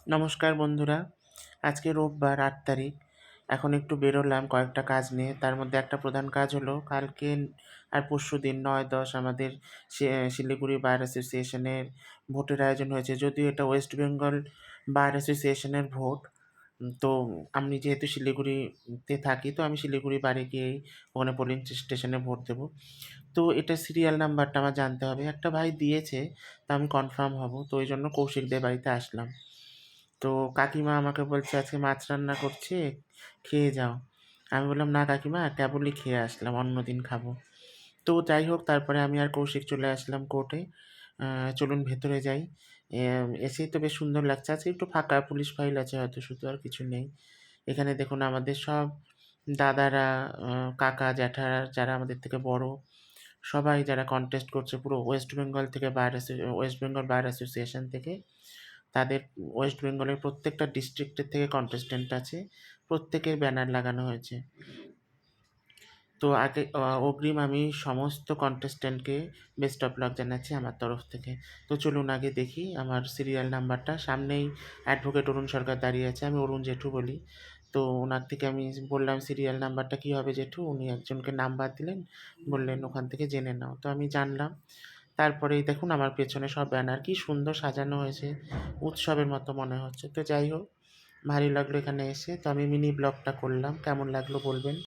নমস্কার বন্ধুরা, আজকে রোববার ৮ তারিখ। এখন একটু বেরোলাম কয়েকটা কাজ নিয়ে। তার মধ্যে একটা প্রধান কাজ হলো কালকে আর পরশুদিন ৯-১০ আমাদের শিলিগুড়ি বার অ্যাসোসিয়েশনের ভোটের আয়োজন হয়েছে। যদিও এটা ওয়েস্ট বেঙ্গল বার অ্যাসোসিয়েশনের ভোট। তো আমি যেহেতু শিলিগুড়িতে থাকি, তো আমি শিলিগুড়ি বারে গিয়েই ওখানে পোলিং স্টেশনে ভোট দেবো। তো এটার সিরিয়াল নাম্বারটা আমার জানতে হবে। একটা ভাই দিয়েছে, তো আমি কনফার্ম হব। তো ওইজন্য কৌশিকদের বাড়িতে আসলাম। তো কাকিমা আমাকে বলছে, "আজকে মাছ রান্না করছে, খেয়ে যাও।" আমি বললাম, "না কাকিমা, কেবলই খেয়ে আসলাম, অন্যদিন খাবো।" তো যাই হোক, তারপরে আমি আর কৌশিক চলে আসলাম কোর্টে। চলুন ভেতরে যাই। এসেই তো বেশ সুন্দর লাগছে। আজকে একটু ফাঁকা, পুলিশ ফাইল আছে হয়তো, শুধু আর কিছু নেই। এখানে দেখুন আমাদের সব দাদারা, কাকা, জ্যাঠারা যারা আমাদের থেকে বড়, সবাই যারা কন্টেস্ট করছে পুরো ওয়েস্ট বেঙ্গল বার অ্যাসোসিয়েশন থেকে, তাদের ওয়েস্ট বেঙ্গলের প্রত্যেকটা ডিস্ট্রিক্টের থেকে কন্টেস্ট্যান্ট আছে। প্রত্যেকের ব্যানার লাগানো হয়েছে। তো আগে অগ্রিম আমি সমস্ত কন্টেস্ট্যান্টকে বেস্ট অফ লাক জানাচ্ছি আমার তরফ থেকে। তো চলুন আগে দেখি আমার সিরিয়াল নাম্বারটা। সামনেই অ্যাডভোকেট অরুণ সরকার দাঁড়িয়ে আছে। আমি অরুণ জেঠু বলি। তো ওনার থেকে আমি বললাম, "সিরিয়াল নাম্বারটা কী হবে জেঠু?" উনি একজনকে নাম্বার দিলেন। বললেন, "ওখান থেকে জেনে নাও।" তো আমি জানলাম। তারপরেই দেখুন আমার পেছনে সব ব্যানার কি সুন্দর সাজানো হয়েছে। উৎসবের মতো মনে হচ্ছে। তো যাই হোক, ভালোই লাগলো এখানে এসে। তো আমি মিনি ব্লগটা করলাম। কেমন লাগলো বলবেন।